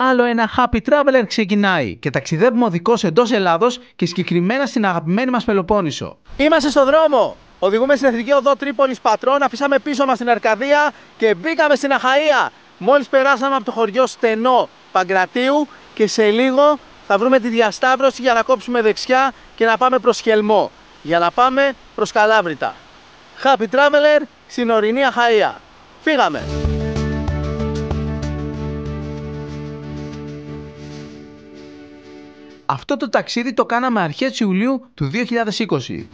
Άλλο ένα Happy Traveler ξεκινάει και ταξιδεύουμε οδικώς εντός Ελλάδος και συγκεκριμένα στην αγαπημένη μας Πελοπόννησο. Είμαστε στο δρόμο! Οδηγούμε στην Εθνική Οδό Τρίπολης Πατρών, αφήσαμε πίσω μας την Αρκαδία και μπήκαμε στην Αχαΐα. Μόλις περάσαμε από το χωριό Στενό Παγκρατίου και σε λίγο θα βρούμε τη διασταύρωση για να κόψουμε δεξιά και να πάμε προς Χελμό, για να πάμε προς Καλάβρητα. Happy Traveler στην ορεινή Αχαΐα. Φύγαμε! Αυτό το ταξίδι το κάναμε αρχές Ιουλίου του 2020.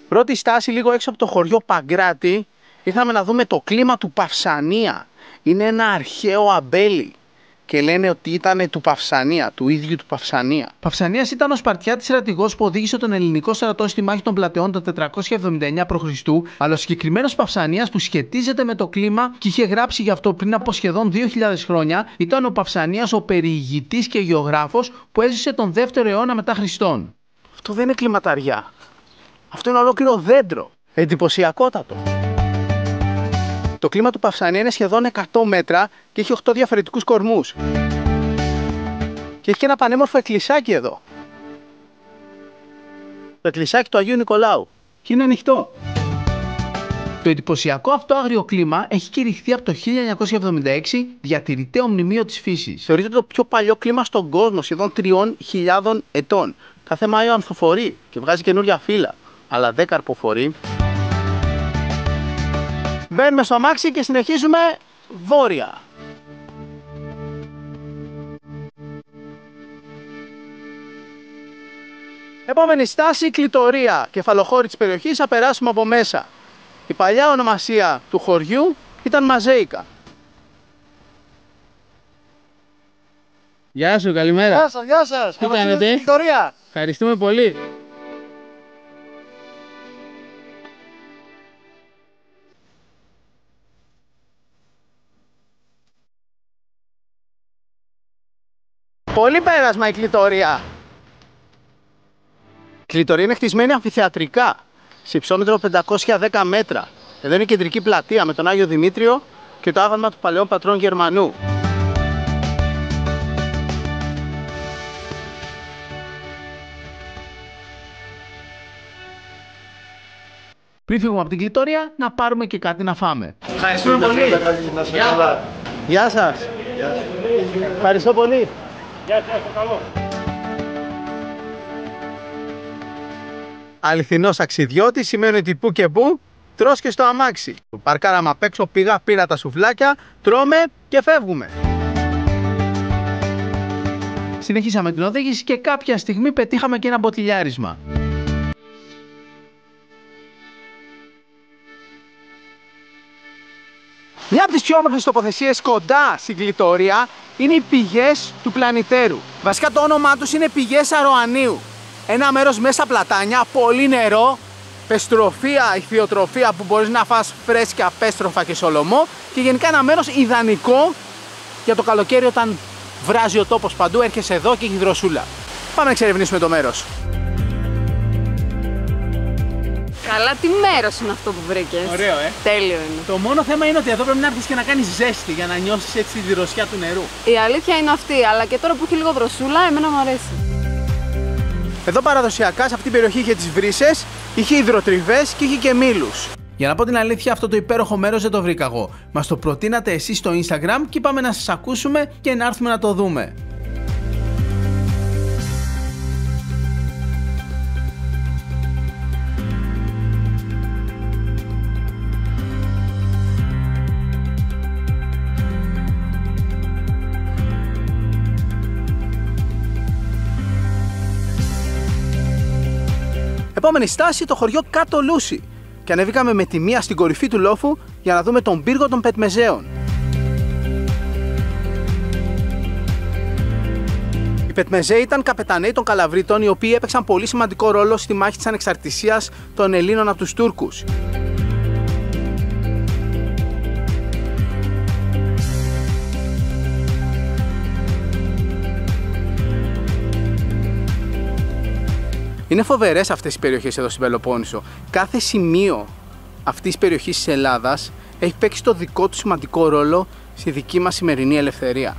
Πρώτη στάση λίγο έξω από το χωριό Παγκράτη, ήρθαμε να δούμε το κλίμα του Παυσανία. Είναι ένα αρχαίο αμπέλι και λένε ότι ήταν του Παυσανία, του ίδιου του Παυσανία. Παυσανίας ήταν ο Σπαρτιάτης στρατηγός που οδήγησε τον ελληνικό στρατό στη μάχη των Πλατεών το 479 π.Χ., αλλά ο συγκεκριμένος Παυσανίας που σχετίζεται με το κλίμα και είχε γράψει γι' αυτό πριν από σχεδόν 2.000 χρόνια ήταν ο Παυσανίας, ο περιηγητής και γεωγράφος που έζησε τον 2ο αιώνα μετά Χριστόν. Αυτό δεν είναι κλιματαριά. Αυτό είναι ολόκληρο δέντρο. Εντυπωσιακότατο. Το κλίμα του Παυσανία είναι σχεδόν 100 μέτρα και έχει 8 διαφορετικούς κορμούς. Και έχει και ένα πανέμορφο εκκλησάκι εδώ. Το εκκλησάκι του Αγίου Νικολάου. Και είναι ανοιχτό. Το εντυπωσιακό αυτό άγριο κλίμα έχει κηρυχθεί από το 1976 διατηρηταίο μνημείο της φύσης. Θεωρείται το πιο παλιό κλίμα στον κόσμο, σχεδόν 3.000 ετών. Κάθε Μάιο ανθοφορεί και βγάζει καινούρια φύλλα, αλλά δεν καρποφορεί. Μπαίνουμε στο αμάξι και συνεχίζουμε βόρεια. Επόμενη στάση, Κλητορία, κεφαλοχώρη της περιοχής, θα περάσουμε από μέσα. Η παλιά ονομασία του χωριού ήταν Μαζέικα. Γεια σου, καλημέρα. Γεια σας, γεια σας. Τι κάνετε? Κλητορία. Ευχαριστούμε πολύ. Πολύ πέρασμα η Κλητορία. Η Κλητορία είναι χτισμένη αμφιθεατρικά, σε υψόμετρο 510 μέτρα. Εδώ είναι η κεντρική πλατεία με τον Άγιο Δημήτριο και το άγαλμα του παλαιών πατρών Γερμανού. Πριν φύγουμε από την Κλητορία, να πάρουμε και κάτι να φάμε. Ευχαριστούμε πολύ. Γεια σας. Ευχαριστώ πολύ. Γεια σας, καλό. Αληθινός ταξιδιώτης σημαίνει ότι που και που τρως και στο αμάξι. Παρκάραμε απ' έξω, πήγα, πήρα τα σουβλάκια, τρώμε και φεύγουμε. Συνεχίσαμε την οδήγηση και κάποια στιγμή πετύχαμε και ένα μποτιλιάρισμα. Μια από τις πιο όμορφες τοποθεσίες κοντά στην Κλητορία είναι οι πηγές του Πλανητέρου. Βασικά το όνομά τους είναι πηγές Αρωανίου. Ένα μέρος μέσα πλατάνια, πολύ νερό, πεστροφία, ηχθειοτροφία που μπορείς να φας φρέσκια, πέστροφα και σολομό και γενικά ένα μέρος ιδανικό για το καλοκαίρι όταν βράζει ο τόπος παντού, έρχεσαι εδώ και έχει δροσούλα. Πάμε να εξερευνήσουμε το μέρος. Καλά, τι μέρος είναι αυτό που βρήκες. Ωραίο, Τέλειο είναι. Το μόνο θέμα είναι ότι εδώ πρέπει να έρθεις και να κάνεις ζέστη για να νιώσεις έτσι τη δροσιά του νερού. Η αλήθεια είναι αυτή, αλλά και τώρα που έχει λίγο δροσούλα, εμένα μου αρέσει. Εδώ παραδοσιακά σε αυτή την περιοχή είχε τις βρύσες, είχε υδροτριβές και είχε και μήλους. Για να πω την αλήθεια, αυτό το υπέροχο μέρος δεν το βρήκα εγώ. Μας το προτείνατε εσείς στο Instagram και είπαμε να σας ακούσουμε και να έρθουμε να το δούμε. Επόμενη στάση, το χωριό Κάτω Λούση. Και ανεβήκαμε με τη μία στην κορυφή του λόφου για να δούμε τον πύργο των Πετμεζέων. Οι Πετμεζέοι ήταν καπεταναίοι των Καλαβρίτων, οι οποίοι έπαιξαν πολύ σημαντικό ρόλο στη μάχη της ανεξαρτησίας των Ελλήνων από τους Τούρκους. Είναι φοβερές αυτές οι περιοχές εδώ στην Πελοπόννησο. Κάθε σημείο αυτής της περιοχής της Ελλάδας έχει παίξει το δικό του σημαντικό ρόλο στη δική μας σημερινή ελευθερία.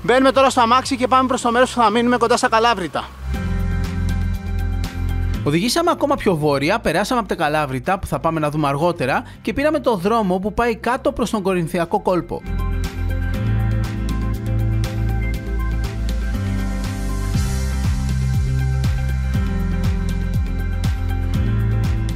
Μπαίνουμε τώρα στο αμάξι και πάμε προς το μέρος που θα μείνουμε κοντά στα Καλάβρητα. Οδηγήσαμε ακόμα πιο βόρεια, περάσαμε από τα Καλάβρητα που θα πάμε να δούμε αργότερα και πήραμε το δρόμο που πάει κάτω προς τον Κορινθιακό κόλπο.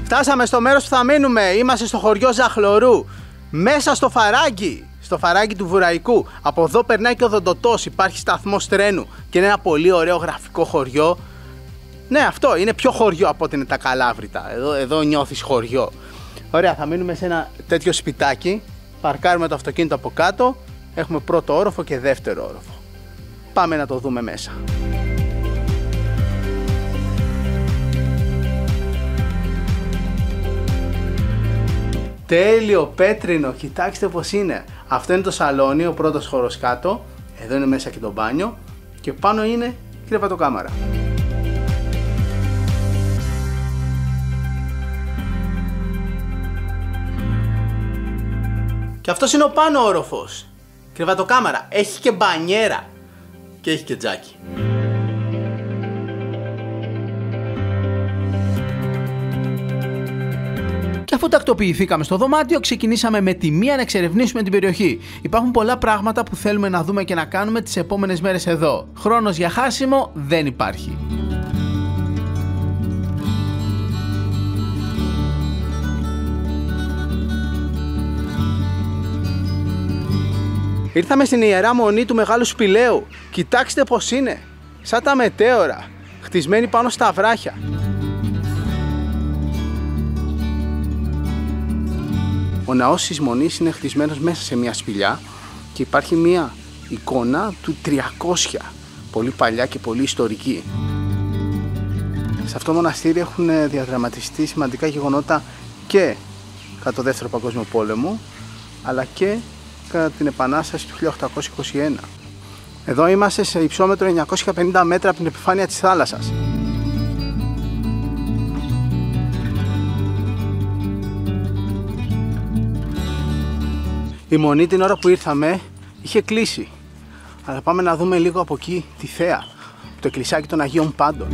Φτάσαμε στο μέρος που θα μείνουμε, είμαστε στο χωριό Ζαχλωρού, μέσα στο Φαράγγι. Στο Φαράγγι του Βουραϊκού. Από εδώ περνάει και ο Οδοντοτός, υπάρχει σταθμός τρένου και είναι ένα πολύ ωραίο γραφικό χωριό. Ναι, αυτό είναι πιο χωριό από ότι είναι τα Καλάβρητα. Εδώ νιώθεις χωριό. Ωραία, θα μείνουμε σε ένα τέτοιο σπιτάκι. Παρκάρουμε το αυτοκίνητο από κάτω. Έχουμε πρώτο όροφο και δεύτερο όροφο. Πάμε να το δούμε μέσα. Τέλειο πέτρινο, κοιτάξτε πως είναι. Αυτό είναι το σαλόνι, ο πρώτος χώρος κάτω. Εδώ είναι μέσα και το μπάνιο. Και πάνω είναι η κρεβατοκάμαρα. Και αυτός είναι ο πάνω όροφος. Κρεβατοκάμαρα. Έχει και μπανιέρα. Και έχει και τζάκι. Και αφού τακτοποιηθήκαμε στο δωμάτιο, ξεκινήσαμε με τη μία να εξερευνήσουμε την περιοχή. Υπάρχουν πολλά πράγματα που θέλουμε να δούμε και να κάνουμε τις επόμενες μέρες εδώ. Χρόνος για χάσιμο δεν υπάρχει. Ήρθαμε στην Ιερά Μονή του Μεγάλου Σπηλαίου. Κοιτάξτε πως είναι. Σαν τα μετέωρα. Χτισμένη πάνω στα βράχια. Ο ναός της Μονής είναι χτισμένος μέσα σε μια σπηλιά και υπάρχει μια εικόνα του 300, πολύ παλιά και πολύ ιστορική. Σε αυτό το μοναστήρι έχουν διαδραματιστεί σημαντικά γεγονότα και κατά το Δεύτερο Παγκόσμιο Πόλεμο, αλλά και κατά την Επανάσταση του 1821. Εδώ είμαστε σε υψόμετρο 950 μέτρα από την επιφάνεια της θάλασσας. Η Μονή την ώρα που ήρθαμε είχε κλείσει, αλλά πάμε να δούμε λίγο από εκεί τη θέα, το εκκλησάκι των Αγίων Πάντων.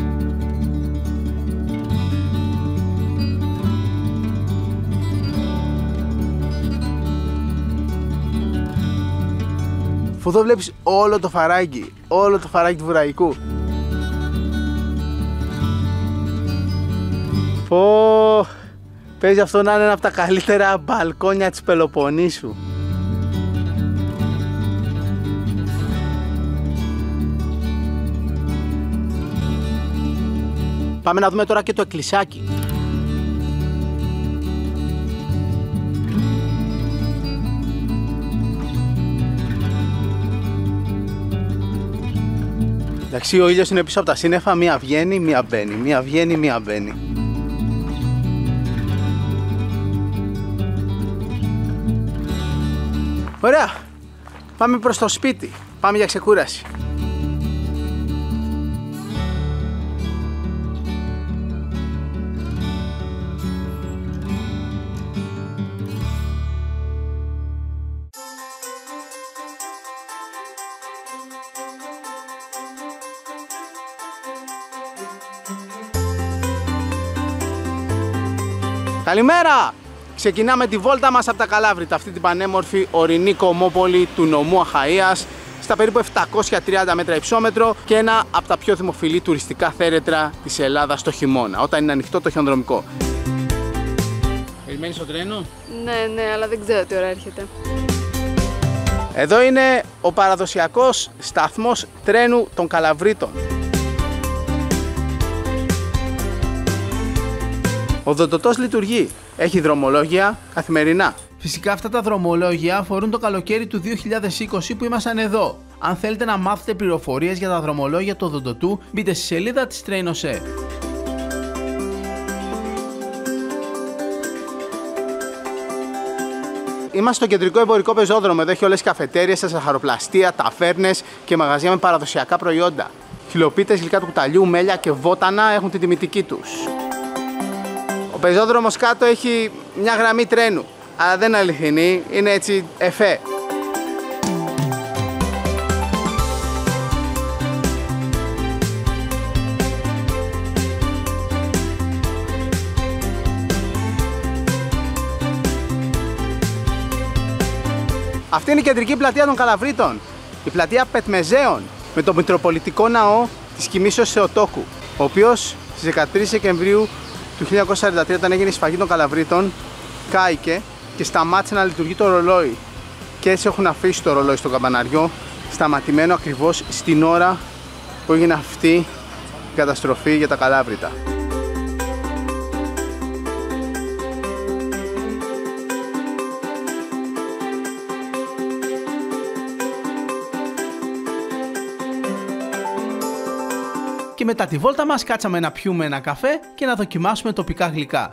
Αφού εδώ βλέπεις όλο το Φαράγγι του Βουραϊκού. Παίζει αυτό να είναι ένα από τα καλύτερα μπαλκόνια της Πελοποννήσου. Πάμε να δούμε τώρα και το εκκλησάκι. Εντάξει, ο ήλιος είναι πίσω από τα σύννεφα, μία βγαίνει, μία μπαίνει, μία βγαίνει, μία μπαίνει. Ωραία, πάμε προς το σπίτι, πάμε για ξεκούραση. Καλημέρα! Ξεκινάμε τη βόλτα μας από τα Καλάβρητα, αυτή την πανέμορφη ορεινή κομμόπολη του νομού Αχαΐας, στα περίπου 730 μέτρα υψόμετρο και ένα από τα πιο δημοφιλή τουριστικά θέρετρα της Ελλάδας το χειμώνα, όταν είναι ανοιχτό το χιονδρομικό. Περιμένεις το τρένο? Ναι, αλλά δεν ξέρω τι ώρα έρχεται. Εδώ είναι ο παραδοσιακός σταθμός τρένου των Καλαβρίτων. Ο Οδοντοτός λειτουργεί. Έχει δρομολόγια καθημερινά. Φυσικά αυτά τα δρομολόγια αφορούν το καλοκαίρι του 2020 που ήμασταν εδώ. Αν θέλετε να μάθετε πληροφορίες για τα δρομολόγια του Οδοντοτού, μπείτε στη σελίδα της Train-OSE. Είμαστε στο κεντρικό εμπορικό πεζόδρομο. Εδώ έχει όλες τις καφετέριες, τα ζαχαροπλαστεία, ταβέρνες και μαγαζιά με παραδοσιακά προϊόντα. Στυλοπίτες, γλυκά του κουταλιού, μέλια και βότανα έχουν την τιμητική τους. Ο πεζόδρομος κάτω έχει μια γραμμή τρένου, αλλά δεν είναι αληθινή, είναι έτσι εφέ. Αυτή είναι η κεντρική πλατεία των Καλαβρίτων, η πλατεία Πετμεζέων, με το Μητροπολιτικό Ναό της Κοιμήσεως Θεοτόκου, ο οποίος στις 13 Δεκεμβρίου του 1943, όταν έγινε η σφαγή των Καλαβρίτων, κάηκε και σταμάτησε να λειτουργεί το ρολόι. Και έτσι έχουν αφήσει το ρολόι στο καμπαναριό, σταματημένο ακριβώς στην ώρα που έγινε αυτή η καταστροφή για τα Καλάβρητα. Και μετά τη βόλτα μας κάτσαμε να πιούμε ένα καφέ και να δοκιμάσουμε τοπικά γλυκά.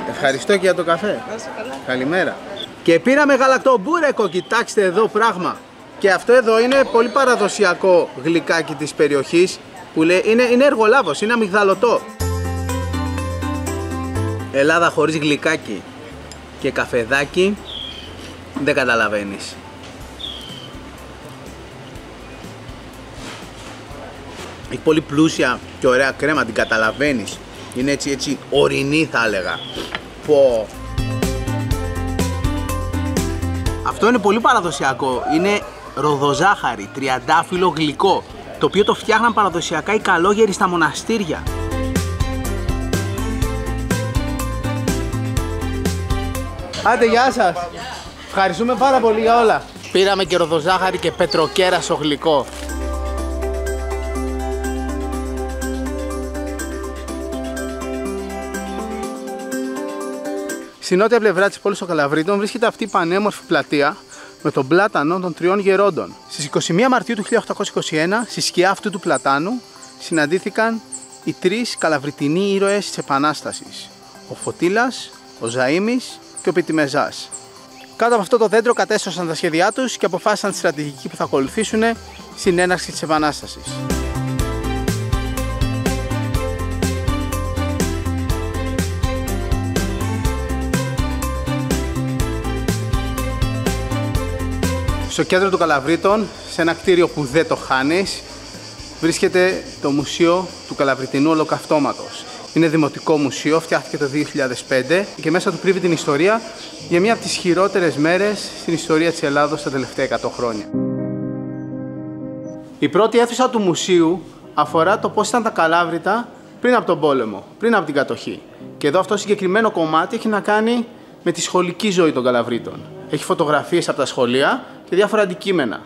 Ευχαριστώ και για το καφέ. Καλημέρα. Και πήραμε γαλακτομπούρεκο, κοιτάξτε εδώ πράγμα. Και αυτό εδώ είναι πολύ παραδοσιακό γλυκάκι της περιοχής που λέει, είναι εργολάβος, είναι αμυγδαλωτό. Ελλάδα χωρίς γλυκάκι και καφεδάκι δεν καταλαβαίνεις. Έχει πολύ πλούσια και ωραία κρέμα, την καταλαβαίνεις. Είναι έτσι ορεινή θα έλεγα. Πω. Αυτό είναι πολύ παραδοσιακό. Είναι ροδοζάχαρη, τριαντάφυλλο γλυκό, το οποίο το φτιάχναν παραδοσιακά οι καλόγεροι στα μοναστήρια. Άντε, γεια σας. Ευχαριστούμε πάρα πολύ για όλα. Πήραμε και ροδοζάχαρη και πετροκέρασο γλυκό. Στη νότια πλευρά της πόλης των Καλαβρίτων βρίσκεται αυτή η πανέμορφη πλατεία με τον πλάτανο των τριών γερόντων. Στις 21 Μαρτίου του 1821, στη σκιά αυτού του πλατάνου, συναντήθηκαν οι τρεις καλαβριτινοί ήρωες της Επανάστασης. Ο Φωτήλας, ο Ζαΐμης και ο Πιτιμεζάς. Κάτω από αυτό το δέντρο κατέστρωσαν τα σχέδιά τους και αποφάσισαν τη στρατηγική που θα ακολουθήσουν στην έναρξη της Επανάστασης. Στο κέντρο των Καλαβρίτων, σε ένα κτίριο που δεν το χάνεις, βρίσκεται το Μουσείο του Καλαβριτινού Ολοκαυτώματος. Είναι δημοτικό μουσείο, φτιάχτηκε το 2005 και μέσα του κρύβει την ιστορία για μία από τις χειρότερες μέρες στην ιστορία της Ελλάδος τα τελευταία 100 χρόνια. Η πρώτη αίθουσα του μουσείου αφορά το πώς ήταν τα Καλάβρητα πριν από τον πόλεμο, πριν από την κατοχή. Και εδώ αυτό το συγκεκριμένο κομμάτι έχει να κάνει με τη σχολική ζωή των Καλαβρίτων. Έχει φωτογραφίες από τα σχολεία και διάφορα αντικείμενα.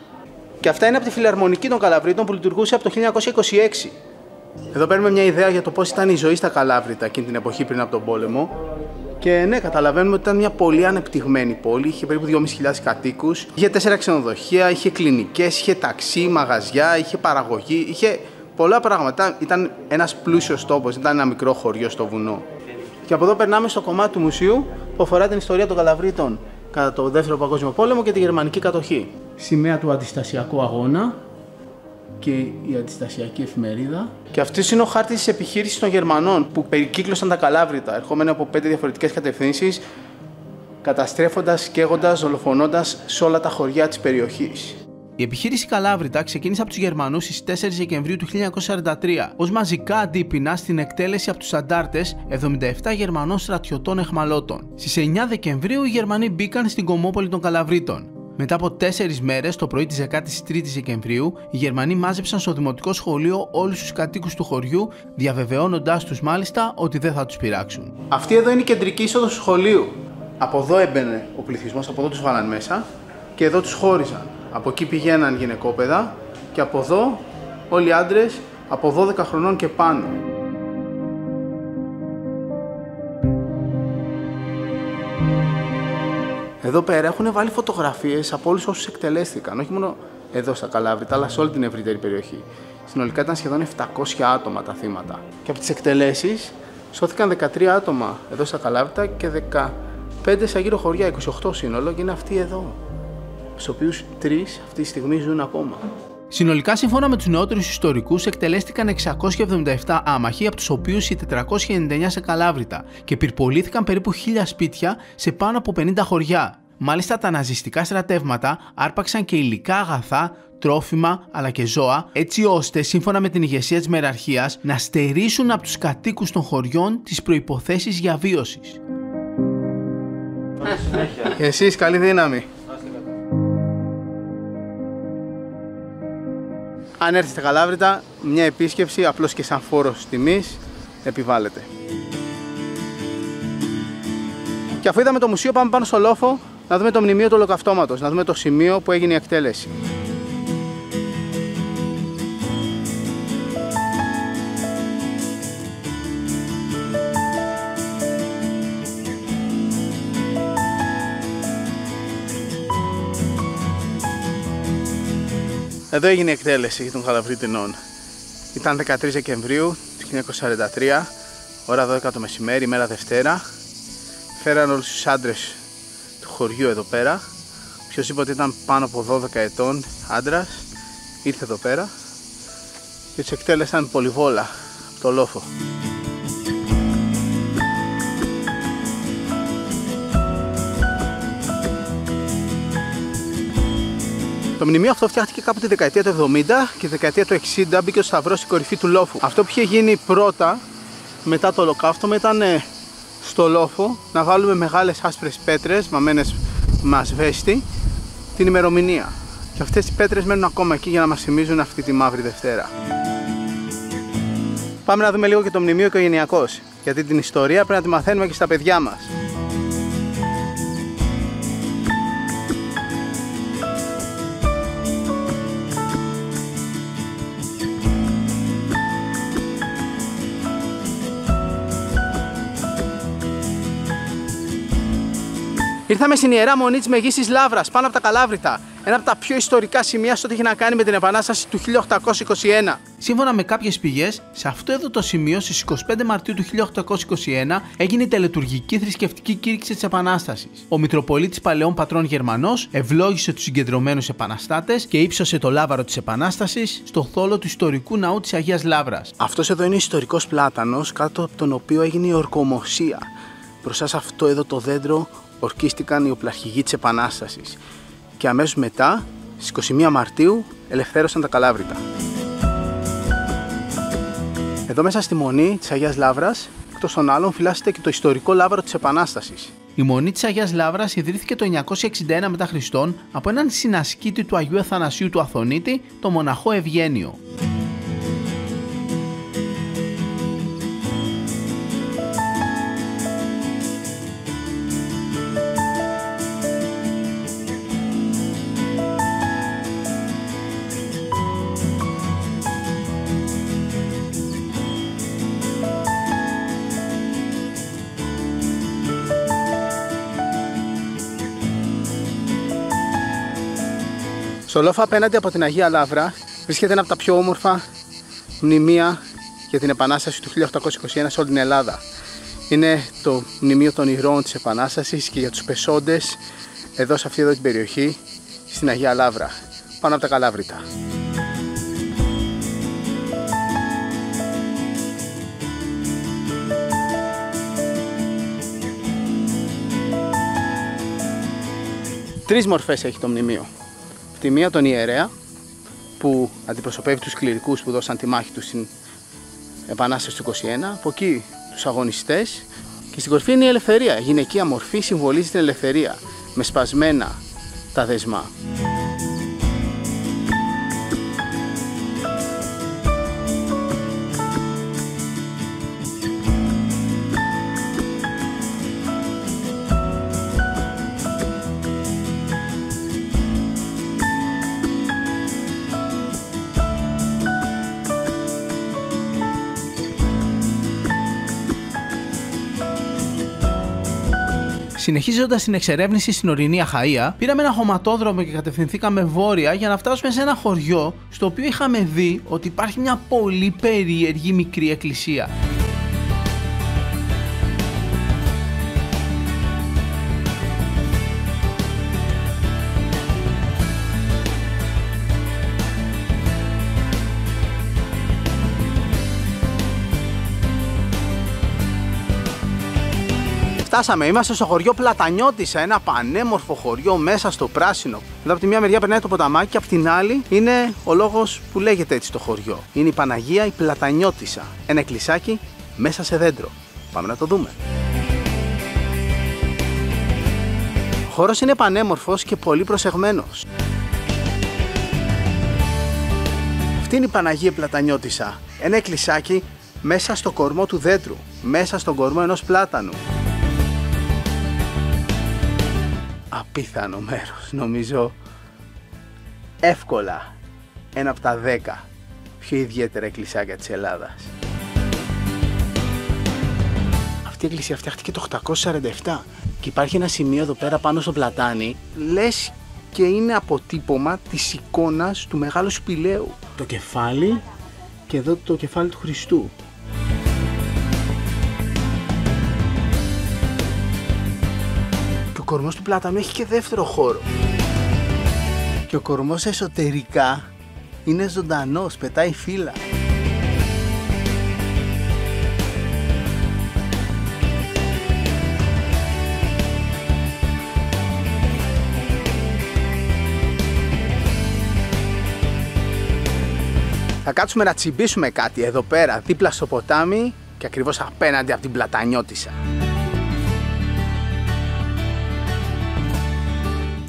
Και αυτά είναι από τη Φιλαρμονική των Καλαβρίτων που λειτουργούσε από το 1926. Εδώ παίρνουμε μια ιδέα για το πώς ήταν η ζωή στα Καλάβρητα εκείνη την εποχή πριν από τον πόλεμο. Και ναι, καταλαβαίνουμε ότι ήταν μια πολύ ανεπτυγμένη πόλη, είχε περίπου 2.500 κατοίκους, είχε 4 ξενοδοχεία, είχε κλινικές, είχε ταξί, μαγαζιά, είχε παραγωγή, είχε πολλά πράγματα. Ήταν ένας πλούσιος τόπος, ήταν ένα μικρό χωριό στο βουνό. Και από εδώ περνάμε στο κομμάτι του μουσείου που αφορά την ιστορία των Καλαβρίτων κατά το Δεύτερο Παγκόσμιο Πόλεμο και τη γερμανική κατοχή. Σημαία του αντιστασιακού αγώνα και η αντιστασιακή εφημερίδα. Και αυτός είναι ο χάρτης της επιχείρησης των Γερμανών που περικύκλωσαν τα Καλάβρητα, ερχόμενοι από 5 διαφορετικές κατευθύνσεις, καταστρέφοντας, καίγοντας, δολοφονώντας σε όλα τα χωριά της περιοχής. Η επιχείρηση Καλάβρητα ξεκίνησε από τους Γερμανούς στις 4 Δεκεμβρίου του 1943 ως μαζικά αντίπεινα στην εκτέλεση από τους αντάρτες 77 Γερμανών στρατιωτών εχμαλώτων. Στις 9 Δεκεμβρίου οι Γερμανοί μπήκαν στην κομμόπολη των Καλαβρίτων. Μετά από 4 μέρες, το πρωί της 13ης Δεκεμβρίου, οι Γερμανοί μάζεψαν στο δημοτικό σχολείο όλους τους κατοίκους του χωριού, διαβεβαιώνοντάς τους μάλιστα ότι δεν θα τους πειράξουν. Αυτή εδώ είναι η κεντρική είσοδος του σχολείου. Από εδώ έμπαινε ο πληθυσμός, από εδώ τους βάλαν μέσα και εδώ τους χώριζαν. Από εκεί πηγαίναν γυναικόπαιδα και από εδώ όλοι οι άντρες από 12 χρονών και πάνω. Εδώ πέρα έχουν βάλει φωτογραφίες από όλους όσους εκτελέστηκαν, όχι μόνο εδώ στα Καλάβρητα, αλλά σε όλη την ευρύτερη περιοχή. Συνολικά ήταν σχεδόν 700 άτομα τα θύματα. Και από τις εκτελέσεις σώθηκαν 13 άτομα εδώ στα Καλάβρητα και 15 στα γύρω χωριά, 28 σύνολο, και είναι αυτοί εδώ, στους οποίους 3 αυτή τη στιγμή ζουν ακόμα. Συνολικά, σύμφωνα με τους νεότερους ιστορικούς, εκτελέστηκαν 677 άμαχοι, από τους οποίους οι 499 σε Καλάβρητα, και πυρπολήθηκαν περίπου 1000 σπίτια σε πάνω από 50 χωριά. Μάλιστα, τα ναζιστικά στρατεύματα άρπαξαν και υλικά αγαθά, τρόφιμα αλλά και ζώα, έτσι ώστε, σύμφωνα με την ηγεσία της μεραρχίας, να στερήσουν από τους κατοίκους των χωριών τις προϋποθέσεις διαβίωσης. Και εσείς, καλή δύναμη. Αν έρθετε Καλάβρητα, μια επίσκεψη, απλώς και σαν φόρος τιμής, επιβάλλεται. Και αφού είδαμε το μουσείο, πάμε πάνω στο λόφο να δούμε το μνημείο του Ολοκαυτώματος, να δούμε το σημείο που έγινε η εκτέλεση. Εδώ έγινε η εκτέλεση των Καλαβριτινών. Ήταν 13 Δεκεμβρίου του 1943, ώρα 12 το μεσημέρι, ημέρα Δευτέρα. Φέραν όλους τους άντρες του χωριού εδώ πέρα. Οποιοσδήποτε ήταν πάνω από 12 ετών άντρας ήρθε εδώ πέρα και τους εκτέλεσαν πολυβόλα από το λόφο. Το μνημείο αυτό φτιάχτηκε κάπου τη δεκαετία του 70 και τη δεκαετία του 60 μπήκε ο σταυρός στην κορυφή του λόφου. Αυτό που είχε γίνει πρώτα, μετά το ολοκαύτωμα, ήταν στο λόφο να βάλουμε μεγάλες άσπρες πέτρες μαμμένες με ασβέστη την ημερομηνία. Και αυτές οι πέτρες μένουν ακόμα εκεί για να μας θυμίζουν αυτή τη μαύρη Δευτέρα. Πάμε να δούμε λίγο και το μνημείο οικογενειακώς, γιατί την ιστορία πρέπει να τη μαθαίνουμε και στα παιδιά μας. Ήρθαμε στην Ιερά Μονή της Μεγίστης Λαύρας, πάνω από τα Καλάβρητα. Ένα από τα πιο ιστορικά σημεία στο ότι έχει να κάνει με την Επανάσταση του 1821. Σύμφωνα με κάποιες πηγές, σε αυτό εδώ το σημείο, στις 25 Μαρτίου του 1821, έγινε η τελετουργική θρησκευτική κήρυξη της Επανάστασης. Ο Μητροπολίτης Παλαιών Πατρών Γερμανός ευλόγησε τους συγκεντρωμένους επαναστάτες και ύψωσε το λάβαρο της Επανάστασης στο θόλο του ιστορικού ναού της Αγίας Λαύρας. Αυτός εδώ είναι ο ιστορικός πλάτανος, κάτω από τον οποίο έγινε η ορκομοσία. Μπροστά σε αυτό εδώ το δέντρο ορκίστηκαν οι οπλαρχηγοί της Επανάστασης και αμέσως μετά, στις 21 Μαρτίου, ελευθέρωσαν τα Καλάβρητα. Εδώ μέσα στη Μονή της Αγίας Λαύρας, εκτός των άλλων, φυλάσσεται και το ιστορικό λάβαρο της Επανάστασης. Η Μονή της Αγίας Λαύρας ιδρύθηκε το 961 μετά Χριστόν από έναν συνασκήτη του Αγίου Αθανασίου του Αθωνίτη, τον μοναχό Ευγένιο. Στο λόφο απέναντι από την Αγία Λαύρα βρίσκεται ένα από τα πιο όμορφα μνημεία για την Επανάσταση του 1821 σε όλη την Ελλάδα. Είναι το μνημείο των ηρώων της Επανάστασης και για τους πεσόντες εδώ σε αυτή εδώ την περιοχή, στην Αγία Λαύρα, πάνω από τα Καλάβρητα. Τρεις μορφές έχει το μνημείο. Τη μία τον ιερέα, που αντιπροσωπεύει τους κληρικούς που δώσαν τη μάχη τους στην Επανάσταση του 21, από εκεί τους αγωνιστές, και στην κορφή είναι η ελευθερία. Η γυναικεία μορφή συμβολίζει την ελευθερία, με σπασμένα τα δεσμά. Συνεχίζοντας την εξερεύνηση στην ορεινή Αχαΐα, πήραμε ένα χωματόδρομο και κατευθυνθήκαμε βόρεια για να φτάσουμε σε ένα χωριό στο οποίο είχαμε δει ότι υπάρχει μια πολύ περίεργη μικρή εκκλησία. Φτάσαμε, είμαστε στο χωριό Πλατανιώτισσα, ένα πανέμορφο χωριό μέσα στο πράσινο. Εδώ από τη μια μεριά περνάει το ποταμάκι και από την άλλη είναι ο λόγος που λέγεται έτσι το χωριό. Είναι η Παναγία η Πλατανιώτισσα, ένα εκκλησάκι μέσα σε δέντρο. Πάμε να το δούμε. Ο χώρος είναι πανέμορφος και πολύ προσεγμένος. Αυτή είναι η Παναγία Πλατανιώτισσα, ένα εκκλησάκι μέσα στο κορμό του δέντρου, μέσα στον κορμό ενός πλάτανου. Απίθανο μέρος, νομίζω εύκολα ένα από τα 10 πιο ιδιαίτερα εκκλησάκια της Ελλάδας. Αυτή η εκκλησία φτιάχτηκε το 847 και υπάρχει ένα σημείο εδώ πέρα πάνω στο πλατάνι, λες και είναι αποτύπωμα της εικόνας του Μεγάλου Σπηλαίου. Το κεφάλι και εδώ το κεφάλι του Χριστού. Και ο κορμός του πλάτανου έχει και δεύτερο χώρο. Και ο κορμός εσωτερικά είναι ζωντανός, πετάει φύλλα. Θα κάτσουμε να τσιμπήσουμε κάτι εδώ πέρα, δίπλα στο ποτάμι και ακριβώς απέναντι από την Πλατανιώτισσα.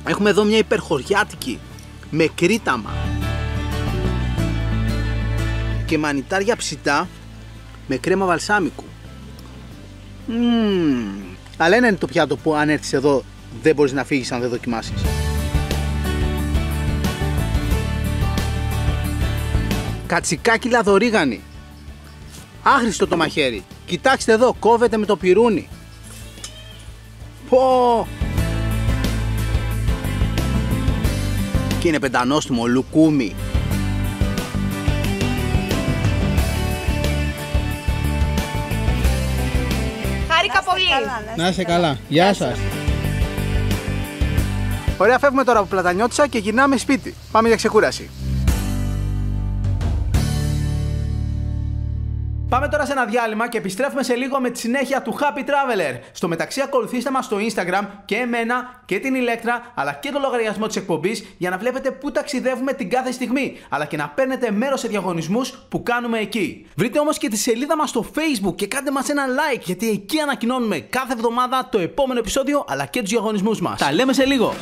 Έχουμε εδώ μια υπερχωριάτικη με κρίταμα και μανιτάρια ψητά με κρέμα βαλσάμικου. Αλλά ένα είναι το πιάτο που αν έρθεις εδώ δεν μπορείς να φύγεις αν δεν δοκιμάσεις. Κατσικάκι λαδορίγανη. Άχρηστο το μαχαίρι. Κοιτάξτε εδώ, κόβεται με το πυρούνι. Πω! Και είναι πεντανόστιμο, λουκούμι. Χάρηκα πολύ. Να είσαι καλά. Γεια σας. Ωραία, φεύγουμε τώρα από Πλατανιώτισσα και γυρνάμε σπίτι. Πάμε για ξεκούραση. Πάμε τώρα σε ένα διάλειμμα και επιστρέφουμε σε λίγο με τη συνέχεια του Happy Traveler. Στο μεταξύ ακολουθήστε μας στο Instagram και εμένα και την Ηλέκτρα αλλά και το λογαριασμό της εκπομπής για να βλέπετε πού ταξιδεύουμε την κάθε στιγμή αλλά και να παίρνετε μέρος σε διαγωνισμούς που κάνουμε εκεί. Βρείτε όμως και τη σελίδα μας στο Facebook και κάντε μας ένα like γιατί εκεί ανακοινώνουμε κάθε εβδομάδα το επόμενο επεισόδιο αλλά και τους διαγωνισμούς μας. Τα λέμε σε λίγο!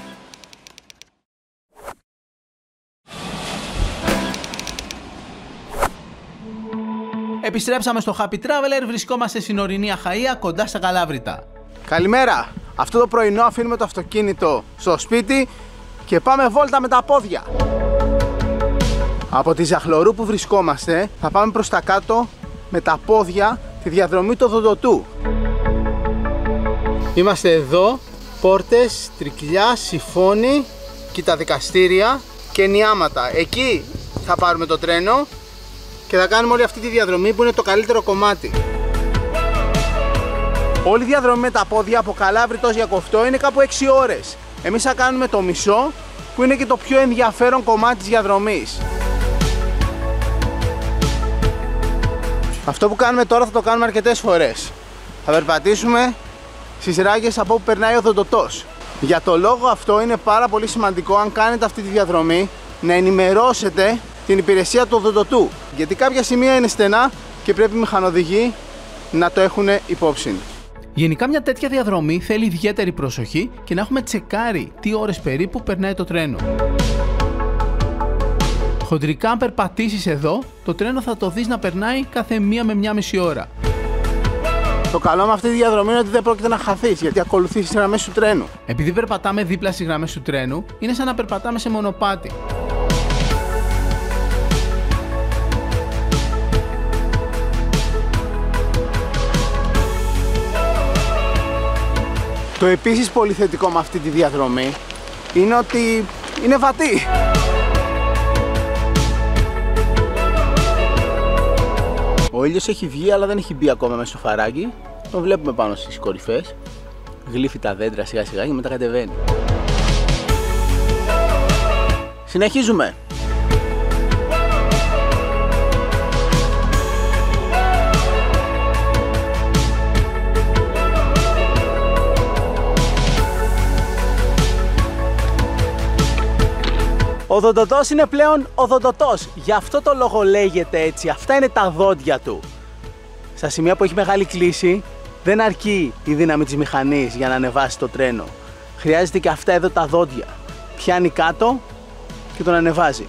Επιστρέψαμε στο Happy Traveler, βρισκόμαστε στην ορεινή Αχαΐα κοντά στα Καλάβρητα. Καλημέρα! Αυτό το πρωινό αφήνουμε το αυτοκίνητο στο σπίτι και πάμε βόλτα με τα πόδια. Από τη Ζαχλωρού που βρισκόμαστε θα πάμε προς τα κάτω με τα πόδια τη διαδρομή του Οδοντοτού. Είμαστε εδώ, πόρτες, τρικυλιά, σιφώνι και τα δικαστήρια και Νιάματα. Εκεί θα πάρουμε το τρένο και θα κάνουμε όλη αυτή τη διαδρομή που είναι το καλύτερο κομμάτι. Όλη η διαδρομή με τα πόδια από Καλάβρητο ως Γιακοφτό είναι κάπου 6 ώρες. Εμείς θα κάνουμε το μισό που είναι και το πιο ενδιαφέρον κομμάτι της διαδρομής. Αυτό που κάνουμε τώρα θα το κάνουμε αρκετές φορές. Θα περπατήσουμε στις ράγες από όπου περνάει ο Οδοντοτός. Για το λόγο αυτό είναι πάρα πολύ σημαντικό αν κάνετε αυτή τη διαδρομή να ενημερώσετε την υπηρεσία του Οδοντοτού. Γιατί κάποια σημεία είναι στενά και πρέπει οι μηχανοδηγοί να το έχουν υπόψη. Γενικά μια τέτοια διαδρομή θέλει ιδιαίτερη προσοχή και να έχουμε τσεκάρει τι ώρες περίπου περνάει το τρένο. Χοντρικά αν περπατήσεις εδώ, το τρένο θα το δεις να περνάει κάθε 1 με 1,5 ώρα. Το καλό με αυτή τη διαδρομή είναι ότι δεν πρόκειται να χαθείς γιατί ακολουθείς τις γραμμές του τρένου. Επειδή περπατάμε δίπλα στις γραμμές του τρένου, είναι σαν να περπατάμε σε μονοπάτι. Το επίσης πολύ θετικό με αυτή τη διαδρομή είναι ότι είναι βατή. Ο ήλιος έχει βγει αλλά δεν έχει μπει ακόμα μέσα στο φαράγγι. Το βλέπουμε πάνω στις κορυφές. Γλύφει τα δέντρα σιγά σιγά και μετά κατεβαίνει. Συνεχίζουμε. Ο οδοντοτός είναι πλέον οδοντοτός. Γι' αυτό το λόγο λέγεται έτσι. Αυτά είναι τα δόντια του. Στα σημεία που έχει μεγάλη κλίση, δεν αρκεί η δύναμη της μηχανής για να ανεβάσει το τρένο. Χρειάζεται και αυτά εδώ τα δόντια. Πιάνει κάτω και τον ανεβάζει.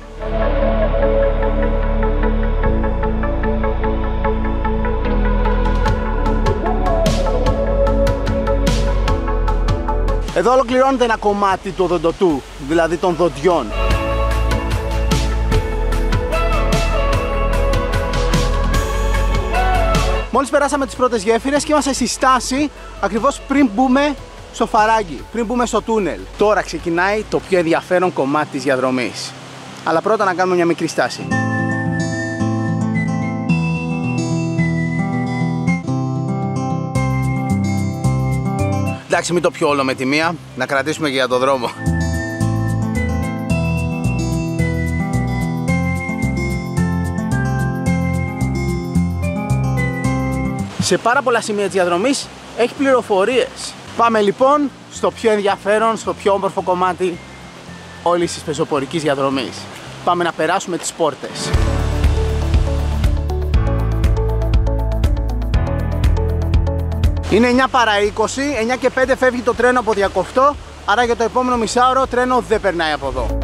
Εδώ ολοκληρώνεται ένα κομμάτι του οδοντοτού, δηλαδή των δοντιών. Μόλις περάσαμε τις πρώτες γέφυρες και είμαστε στη στάση ακριβώς πριν μπούμε στο φαράγγι, πριν μπούμε στο τούνελ. Τώρα ξεκινάει το πιο ενδιαφέρον κομμάτι της διαδρομής. Αλλά πρώτα να κάνουμε μια μικρή στάση. Εντάξει, μην το πιω όλο με τη μία, να κρατήσουμε και για το δρόμο. Σε πάρα πολλά σημεία της διαδρομής έχει πληροφορίες. Πάμε λοιπόν στο πιο ενδιαφέρον, στο πιο όμορφο κομμάτι όλης της πεζοπορικής διαδρομής. Πάμε να περάσουμε τις πόρτες. Είναι 9 παρά 20, 9 και 5 φεύγει το τρένο από Διακοφτό, άρα για το επόμενο μισάωρο τρένο δεν περνάει από εδώ.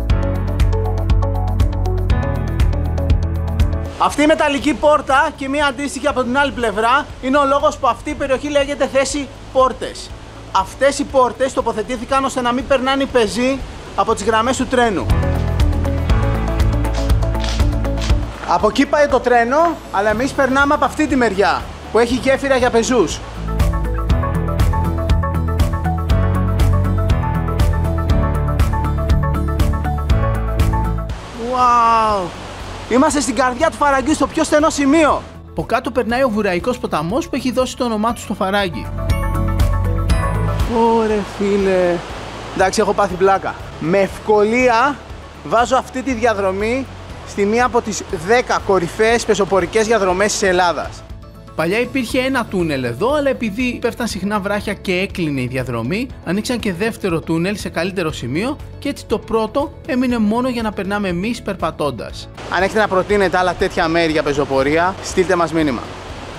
Αυτή η μεταλλική πόρτα και μία αντίστοιχη από την άλλη πλευρά είναι ο λόγος που αυτή η περιοχή λέγεται θέση πόρτες. Αυτές οι πόρτες τοποθετήθηκαν ώστε να μην περνάνε οι πεζοί από τις γραμμές του τρένου. Από εκεί πάει το τρένο, αλλά εμείς περνάμε από αυτή τη μεριά που έχει γέφυρα για πεζούς. Wow! Είμαστε στην καρδιά του Φαραγγιού, στο πιο στενό σημείο. Από κάτω περνάει ο Βουραϊκός ποταμός που έχει δώσει το όνομά του στο Φαράγγι. Ωρε φίλε. Εντάξει, έχω πάθει πλάκα. Με ευκολία βάζω αυτή τη διαδρομή στη μία από τις 10 κορυφαίες πεζοπορικές διαδρομές της Ελλάδας. Παλιά υπήρχε ένα τούνελ εδώ, αλλά επειδή πέφταν συχνά βράχια και έκλεινε η διαδρομή, ανοίξαν και δεύτερο τούνελ σε καλύτερο σημείο και έτσι το πρώτο έμεινε μόνο για να περνάμε εμείς περπατώντας. Αν έχετε να προτείνετε άλλα τέτοια μέρη για πεζοπορία, στείλτε μας μήνυμα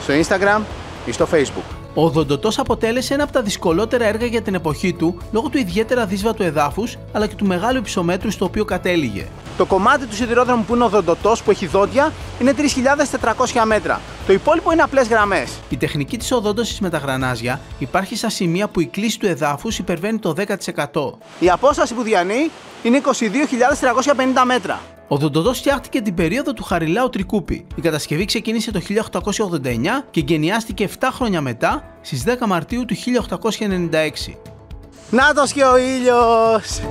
στο Instagram ή στο Facebook. Ο οδοντοτός αποτέλεσε ένα από τα δυσκολότερα έργα για την εποχή του λόγω του ιδιαίτερα δύσβατου εδάφους αλλά και του μεγάλου υψομέτρου στο οποίο κατέληγε. Το κομμάτι του σιδηρόδρομου που είναι ο οδοντοτός που έχει δόντια είναι 3.400 μέτρα. Το υπόλοιπο είναι απλές γραμμές. Η τεχνική της οδόντωσης με τα γρανάζια υπάρχει στα σημεία που η κλίση του εδάφους υπερβαίνει το 10%. Η απόσταση που διανύει είναι 22.350 μέτρα. Ο οδοντοτός φτιάχτηκε την περίοδο του Χαριλάου Τρικούπη. Η κατασκευή ξεκίνησε το 1889 και εγκαινιάστηκε 7 χρόνια μετά, στις 10 Μαρτίου του 1896. Νάτος και ο ήλιος!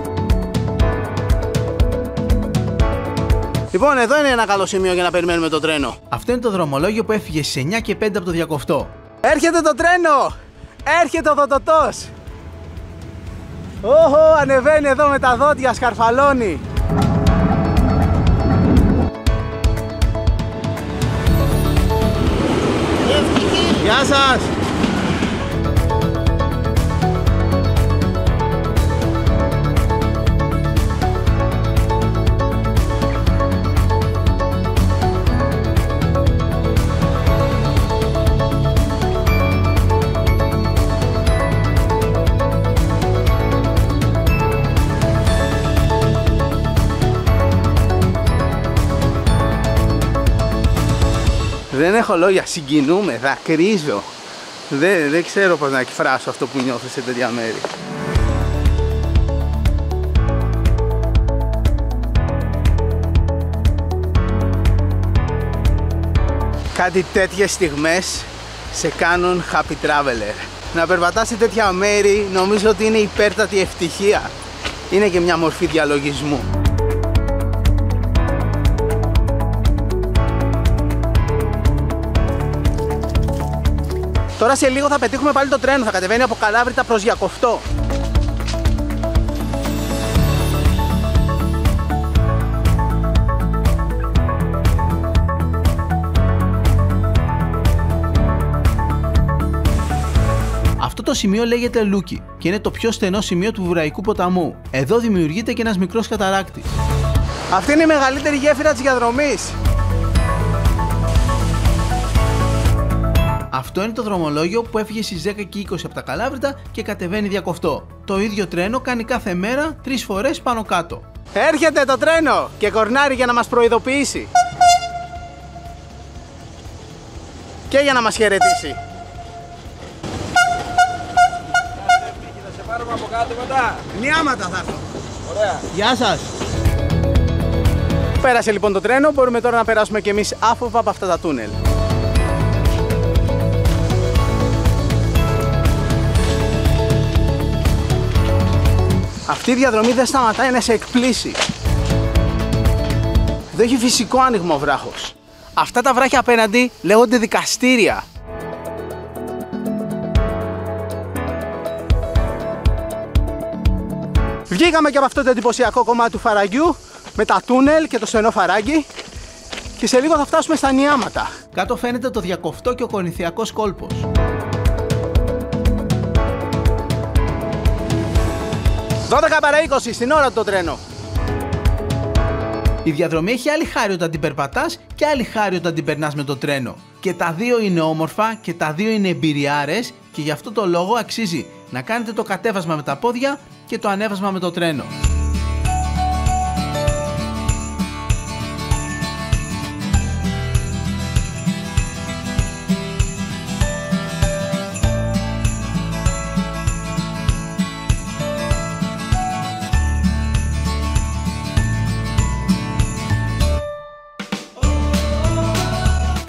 Λοιπόν, εδώ είναι ένα καλό σημείο για να περιμένουμε το τρένο. Αυτό είναι το δρομολόγιο που έφυγε στις 9 και 5 από το Διακοφτό. Έρχεται το τρένο! Έρχεται ο οδοντοτός! Όχο, ανεβαίνει εδώ με τα δόντια, σκαρφαλώνει! Γεια σας! Δεν έχω λόγια, συγκινούμε, δακρύζω. Δεν ξέρω πώς να εκφράσω αυτό που νιώθω σε τέτοια μέρη. Κάτι τέτοιες στιγμές σε κάνουν happy traveler. Να περπατάς σε τέτοια μέρη νομίζω ότι είναι υπέρτατη ευτυχία. Είναι και μια μορφή διαλογισμού. Τώρα σε λίγο θα πετύχουμε πάλι το τρένο, θα κατεβαίνει από Καλάβρητα προς Διακοφτό. Αυτό το σημείο λέγεται Λούκι και είναι το πιο στενό σημείο του Βουραϊκού ποταμού. Εδώ δημιουργείται και ένας μικρός καταράκτης. Αυτή είναι η μεγαλύτερη γέφυρα της διαδρομής. Αυτό είναι το δρομολόγιο που έφυγε στις 10 και 20 από τα Καλάβρητα και κατεβαίνει διακοφτό. Το ίδιο τρένο κάνει κάθε μέρα 3 φορές πάνω κάτω. Έρχεται το τρένο και κορνάρει για να μας προειδοποιήσει. Και για να μας χαιρετήσει. Θα σε πάρουμε από κάτω μετά. Νιάματα θα έρθω. Ωραία. Γεια σας. Πέρασε λοιπόν το τρένο, μπορούμε τώρα να περάσουμε κι εμείς άφοβα από αυτά τα τούνελ. Αυτή η διαδρομή δεν σταματάει να σε εκπλήσει. Εδώ έχει φυσικό άνοιγμα ο βράχος. Αυτά τα βράχια απέναντι λέγονται δικαστήρια. Βγήκαμε και από αυτό το εντυπωσιακό κομμάτι του Φαραγγιού με τα τούνελ και το στενό φαράγγι και σε λίγο θα φτάσουμε στα Νιάματα. Κάτω φαίνεται το διακοφτό και ο Κορινθιακός κόλπος. παρά 20 στην ώρα του το τρένο. Η διαδρομή έχει άλλη χάρη όταν την περπατάς και άλλη χάρη όταν την περνάς με το τρένο. Και τα δύο είναι όμορφα και τα δύο είναι εμπειριάρες και γι' αυτό το λόγο αξίζει να κάνετε το κατέβασμα με τα πόδια και το ανέβασμα με το τρένο.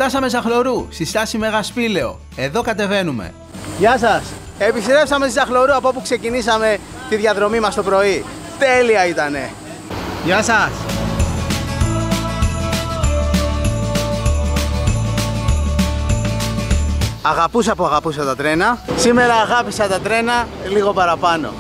Φτάσαμε Ζαχλωρού, στη στάση Μεγασπήλαιο. Εδώ κατεβαίνουμε. Γεια σας. Επιστρέψαμε στη Ζαχλωρού από όπου ξεκινήσαμε τη διαδρομή μας το πρωί. Τέλεια ήτανε. Γεια σας. Αγαπούσα που αγαπούσα τα τρένα. Σήμερα αγάπησα τα τρένα λίγο παραπάνω.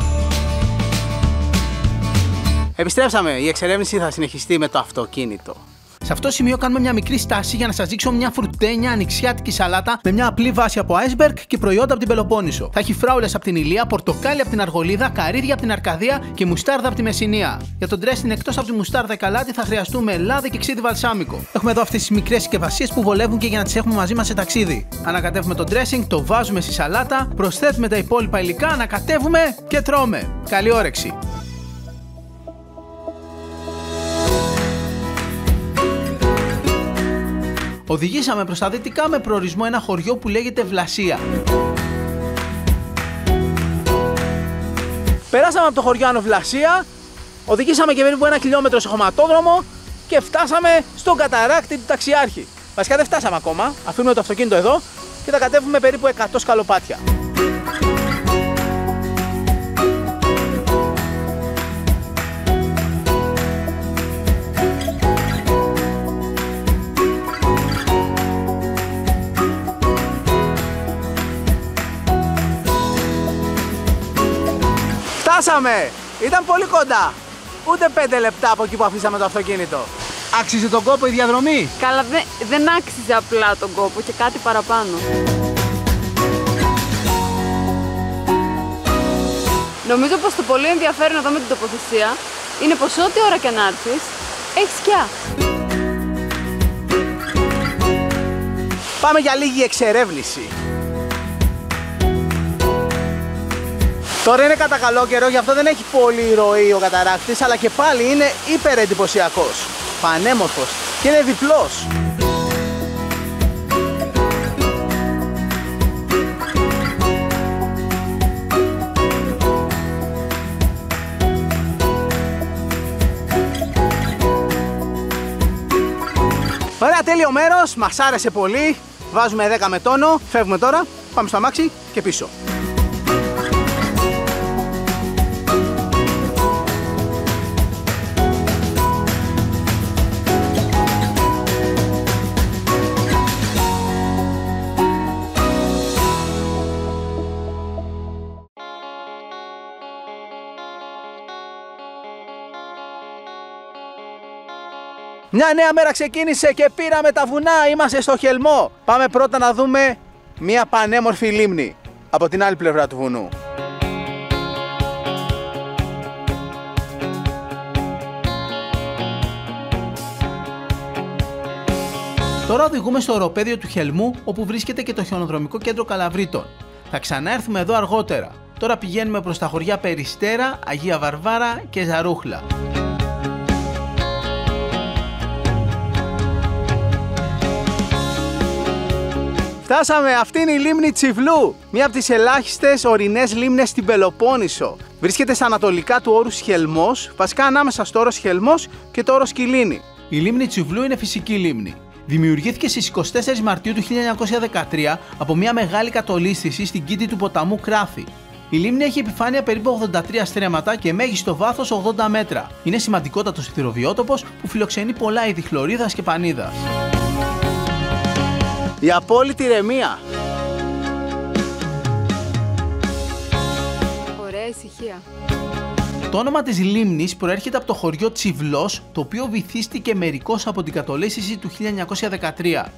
Επιστρέψαμε. Η εξερεύνηση θα συνεχιστεί με το αυτοκίνητο. Σε αυτό το σημείο κάνουμε μια μικρή στάση για να σας δείξω μια φρουτένια ανοιξιάτικη σαλάτα με μια απλή βάση από iceberg και προϊόντα από την Πελοπόννησο. Θα έχει φράουλες από την Ηλία, πορτοκάλι από την Αργολίδα, καρύδια από την Αρκαδία και μουστάρδα από τη Μεσσηνία. Για τον dressing εκτός από τη μουστάρδα και αλάτι θα χρειαστούμε λάδι και ξύδι βαλσάμικο. Έχουμε εδώ αυτές τις μικρές συσκευασίες που βολεύουν και για να τις έχουμε μαζί μας σε ταξίδι. Ανακατεύουμε το dressing, το βάζουμε στη σαλάτα, προσθέτουμε τα υπόλοιπα υλικά, ανακατεύουμε και τρώμε. Καλή όρεξη! Οδηγήσαμε προς τα δυτικά με προορισμό ένα χωριό που λέγεται Βλασία. Περάσαμε από το χωριό Άνω Βλασία, οδηγήσαμε και περίπου 1 χιλιόμετρο σε χωματόδρομο και φτάσαμε στον καταράκτη του Ταξιάρχη. Βασικά δεν φτάσαμε ακόμα, αφήνουμε το αυτοκίνητο εδώ και θα κατέβουμε περίπου 100 σκαλοπάτια. Φτάσαμε! Ήταν πολύ κοντά! Ούτε 5 λεπτά από εκεί που αφήσαμε το αυτοκίνητο. Άξιζε τον κόπο η διαδρομή? Καλά, δεν άξιζε απλά τον κόπο και κάτι παραπάνω. Νομίζω πως το πολύ ενδιαφέρον εδώ με την τοποθεσία είναι πως ό,τι ώρα και να έρθεις, έχεις σκιά. Πάμε για λίγη εξερεύνηση. Τώρα είναι κατά καλό καιρό, γι' αυτό δεν έχει πολύ ροή ο καταράκτης, αλλά και πάλι είναι υπερεντυπωσιακός, πανέμορφος και είναι διπλός. Ωραία, τέλειο μέρος, μας άρεσε πολύ, βάζουμε 10 με τόνο, φεύγουμε τώρα, πάμε στο αμάξι και πίσω. Μια νέα μέρα ξεκίνησε και πήραμε τα βουνά, είμαστε στο Χελμό. Πάμε πρώτα να δούμε μια πανέμορφη λίμνη από την άλλη πλευρά του βουνού. Τώρα οδηγούμε στο οροπέδιο του Χελμού, όπου βρίσκεται και το χιονοδρομικό κέντρο Καλαβρίτων. Θα ξαναέρθουμε εδώ αργότερα. Τώρα πηγαίνουμε προς τα χωριά Περιστέρα, Αγία Βαρβάρα και Ζαρούχλα. Φτάσαμε, αυτή είναι η λίμνη Τσιβλού, μία από τις ελάχιστες ορεινές λίμνες στην Πελοπόννησο. Βρίσκεται στα ανατολικά του όρους Χελμός, βασικά ανάμεσα στο όρος Χελμός και το όρος Κιλίνη. Η λίμνη Τσιβλού είναι φυσική λίμνη. Δημιουργήθηκε στις 24 Μαρτίου του 1913 από μια μεγάλη κατολίσθηση στην κήτη του ποταμού Κράφη. Η λίμνη έχει επιφάνεια περίπου 83 στρέμματα και μέγιστο βάθος 80 μέτρα. Είναι σημαντικότατος ηθυροβιότοπος που φιλοξενεί πολλά είδη χλωρίδας και πανίδας. Η απόλυτη ηρεμία. Ωραία ησυχία. Το όνομα της λίμνης προέρχεται από το χωριό Τσιβλός, το οποίο βυθίστηκε μερικώς από την κατολίσθηση του 1913.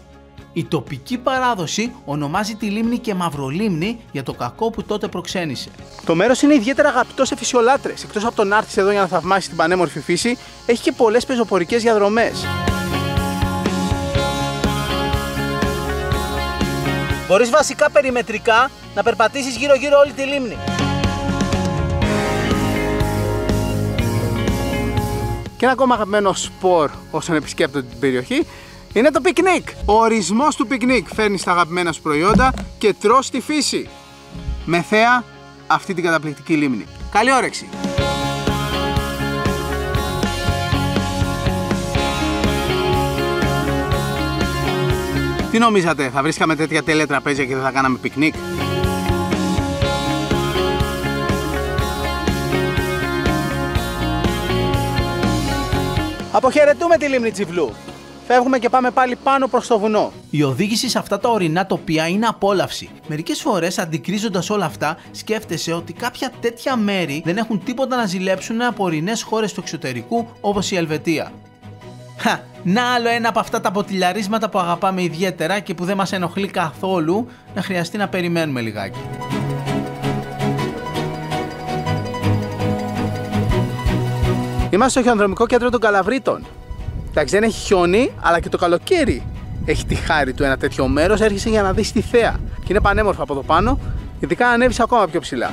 Η τοπική παράδοση ονομάζει τη λίμνη και Μαυρολίμνη για το κακό που τότε προξένησε. Το μέρος είναι ιδιαίτερα αγαπητό σε φυσιολάτρες. Εκτός από το να έρθεις εδώ για να θαυμάσεις την πανέμορφη φύση, έχει και πολλές πεζοπορικές διαδρομές. Μπορείς βασικά περιμετρικά να περπατήσεις γύρω-γύρω όλη τη λίμνη. Και ένα ακόμα αγαπημένο σπορ όσων επισκέπτονται την περιοχή είναι το πικνίκ. Ο ορισμός του πικνίκ: φέρνεις τα αγαπημένα σου προϊόντα και τρως στη φύση. Με θέα αυτή την καταπληκτική λίμνη. Καλή όρεξη! Τι νομίζατε, θα βρίσκαμε τέτοια τέλεια τραπέζια και δεν θα κάναμε πικνίκ? Αποχαιρετούμε τη λίμνη Τσιβλού. Φεύγουμε και πάμε πάλι πάνω προς το βουνό. Η οδήγηση σε αυτά τα ορεινά τοπία είναι απόλαυση. Μερικές φορές, αντικρίζοντας όλα αυτά, σκέφτεσαι ότι κάποια τέτοια μέρη δεν έχουν τίποτα να ζηλέψουν από ορεινές χώρες του εξωτερικού όπως η Ελβετία. Να άλλο ένα από αυτά τα ποτηλιαρίσματα που αγαπάμε ιδιαίτερα και που δεν μας ενοχλεί καθόλου να χρειαστεί να περιμένουμε λιγάκι. Είμαστε στο χιονοδρομικό κέντρο των Καλαβρίτων. Εντάξει, δεν έχει χιόνι, αλλά και το καλοκαίρι έχει τη χάρη του ένα τέτοιο μέρος. Έρχεσαι για να δεις τη θέα και είναι πανέμορφο από εδώ πάνω, ειδικά αν ανέβεις ακόμα πιο ψηλά.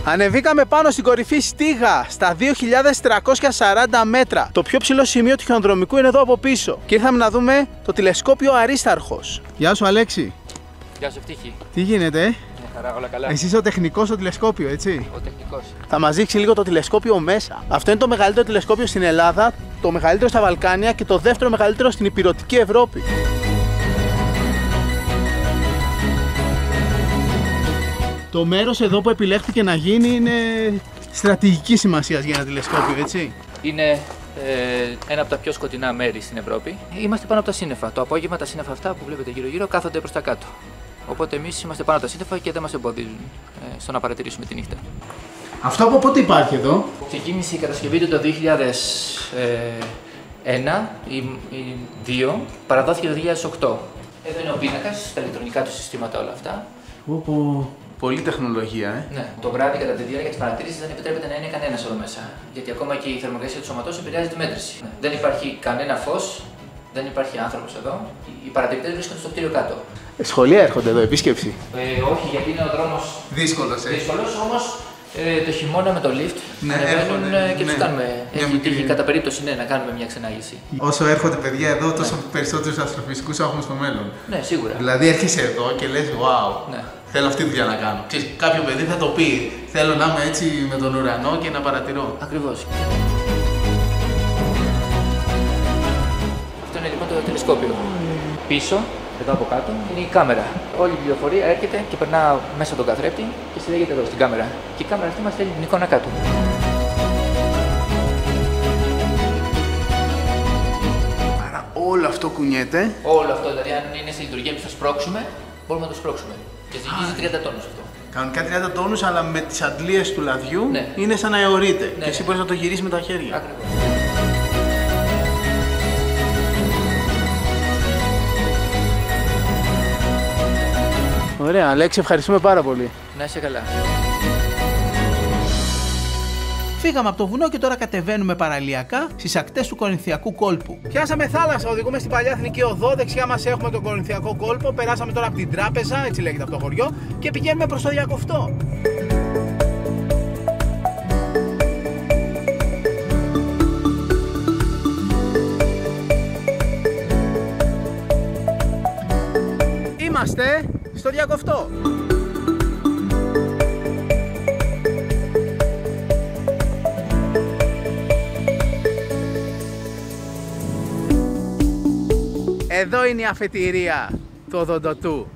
Ανεβήκαμε πάνω στην κορυφή Στίγα, στα 2.340 μέτρα. Το πιο ψηλό σημείο του χιονοδρομικού είναι εδώ από πίσω. Και ήρθαμε να δούμε το τηλεσκόπιο Αρίσταρχος. Γεια σου, Αλέξη. Γεια σου, Ευτύχη. Τι γίνεται, Χαρά, όλα καλά. Εσύ είσαι ο τεχνικός στο τηλεσκόπιο, έτσι? Ο τεχνικός. Θα μας δείξει λίγο το τηλεσκόπιο μέσα. Αυτό είναι το μεγαλύτερο τηλεσκόπιο στην Ελλάδα, το μεγαλύτερο στα Βαλκάνια και το δεύτερο μεγαλύτερο στην ηπειρωτική Ευρώπη. Το μέρος εδώ που επιλέχθηκε να γίνει είναι στρατηγική σημασία για ένα τηλεσκόπιο, έτσι? Είναι ένα από τα πιο σκοτεινά μέρη στην Ευρώπη. Είμαστε πάνω από τα σύννεφα. Το απόγευμα τα σύννεφα αυτά που βλέπετε γύρω-γύρω κάθονται προς τα κάτω. Οπότε εμείς είμαστε πάνω από τα σύννεφα και δεν μας εμποδίζουν στο να παρατηρήσουμε τη νύχτα. Αυτό από πότε υπάρχει εδώ? Ξεκίνησε η κατασκευή του το 2001 ή 2002, παραδόθηκε το 2008. Εδώ είναι ο πίνακας, τα ηλεκτρονικά του συστήματα όλα αυτά. Πολύ τεχνολογία, Ναι, το βράδυ κατά τη διάρκεια της παρατήρησης δεν επιτρέπεται να είναι κανένας εδώ μέσα. Γιατί ακόμα και η θερμοκρασία του σώματος επηρεάζει τη μέτρηση. Δεν υπάρχει κανένα φως, δεν υπάρχει άνθρωπος εδώ. Οι παρατηρητές βρίσκονται στο κτίριο κάτω. Σχολεία έρχονται εδώ, επίσκεψη? Όχι, γιατί είναι ο δρόμος Δύσκολος, δύσκολος, όμως το χειμώνα με το lift ανεβαίνουν και τους κάνουμε. Έχει τύχει κατά περίπτωση να κάνουμε μια ξενάγηση. Όσο έρχονται παιδιά εδώ, τόσο περισσότερους αστροφυσικούς έχουμε στο μέλλον. Ναι, σίγουρα. Δηλαδή έρχεσαι εδώ και λες, wow, Ναι. θέλω αυτή τη δουλειά να κάνω. Ξέρεις, κάποιο παιδί θα το πει, θέλω να είμαι έτσι με τον ουρανό και να παρατηρώ. Ακριβώς. Αυτό είναι λοιπόν το τηλεσκόπιο. Πίσω, εδώ από κάτω, είναι η κάμερα. Όλη η πληροφορία έρχεται και περνά μέσα από τον καθρέφτη και συλλέγεται εδώ στην κάμερα. Και η κάμερα αυτή μας στέλνει την εικόνα κάτω. Άρα όλο αυτό κουνιέται. Όλο αυτό, δηλαδή αν είναι σε λειτουργία και θα σπρώξουμε, μπορούμε να το σπρώξουμε. Και ζυγίζει 30 τόνους αυτό. Κανονικά 30 τόνους, αλλά με τις αντλίες του λαδιού Ναι. είναι σαν να αιωρείται. Ναι, Και εσύ μπορείς να το γυρίσεις με τα χέρια. Ακριβώς. Ωραία, Αλέξη, ευχαριστούμε πάρα πολύ. Να είσαι καλά. Φύγαμε από το βουνό και τώρα κατεβαίνουμε παραλιακά στις ακτές του Κορινθιακού κόλπου. Πιάσαμε θάλασσα, οδηγούμε στην παλιά εθνική οδό. Δεξιά μας έχουμε τον Κορινθιακό κόλπο. Περάσαμε τώρα από την τράπεζα, έτσι λέγεται από το χωριό, και πηγαίνουμε προς το Διακοφτό. Είμαστε στο Διακοφτό. Εδώ είναι η αφετηρία του Οδοντοτού.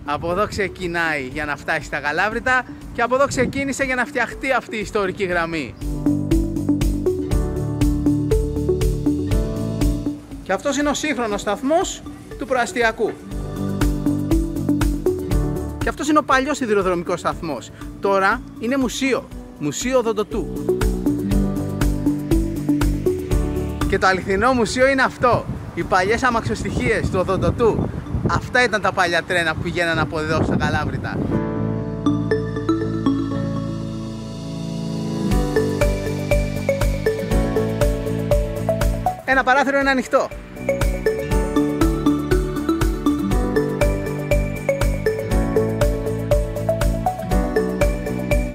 Από εδώ ξεκινάει για να φτάσει στα Γαλάβρητα και από εδώ ξεκίνησε για να φτιαχτεί αυτή η ιστορική γραμμή. Και αυτός είναι ο σύγχρονος σταθμός του προαστιακού. Και αυτός είναι ο παλιός σιδηροδρομικός σταθμός. Τώρα είναι μουσείο. Μουσείο Οδοντοτού. Και το αληθινό μουσείο είναι αυτό. Οι παλιές αμαξοστοιχίες του Οδοντοτού. Αυτά ήταν τα παλιά τρένα που πηγαίναν από εδώ στα Γαλάβρητα. Ένα παράθυρο είναι ανοιχτό.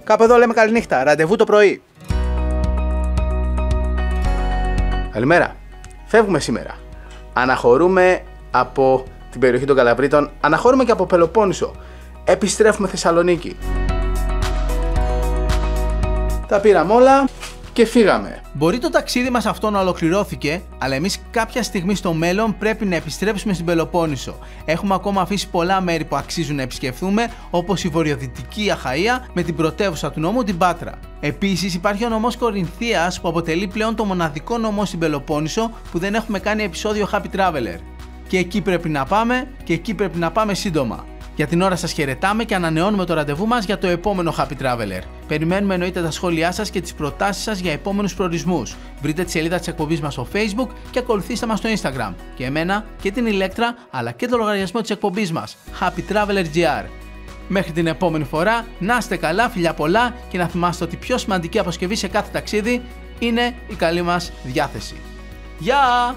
Κάπου εδώ λέμε καληνύχτα. Ραντεβού το πρωί. Καλημέρα. Φεύγουμε σήμερα. Αναχωρούμε από την περιοχή των Καλαβρίτων. Αναχωρούμε και από Πελοπόννησο. Επιστρέφουμε Θεσσαλονίκη. Τα πήραμε όλα και φύγαμε. Μπορεί το ταξίδι μας αυτό να ολοκληρώθηκε, αλλά εμείς κάποια στιγμή στο μέλλον πρέπει να επιστρέψουμε στην Πελοπόννησο. Έχουμε ακόμα αφήσει πολλά μέρη που αξίζουν να επισκεφθούμε, όπως η βορειοδυτική Αχαΐα με την πρωτεύουσα του νομού, την Πάτρα. Επίσης υπάρχει ο νομός Κορινθίας που αποτελεί πλέον το μοναδικό νομό στην Πελοπόννησο που δεν έχουμε κάνει επεισόδιο Happy Traveler. Και εκεί πρέπει να πάμε και εκεί πρέπει να πάμε σύντομα. Για την ώρα σας χαιρετάμε και ανανεώνουμε το ραντεβού μας για το επόμενο Happy Traveler. Περιμένουμε εννοείται τα σχόλιά σας και τις προτάσεις σας για επόμενους προορισμούς. Βρείτε τη σελίδα της εκπομπής μας στο Facebook και ακολουθήστε μας στο Instagram. Και εμένα και την Ηλέκτρα αλλά και το λογαριασμό της εκπομπής μας Happy Traveler GR. Μέχρι την επόμενη φορά, να είστε καλά, φιλιά πολλά και να θυμάστε ότι η πιο σημαντική αποσκευή σε κάθε ταξίδι είναι η καλή μας διάθεση. Γεια!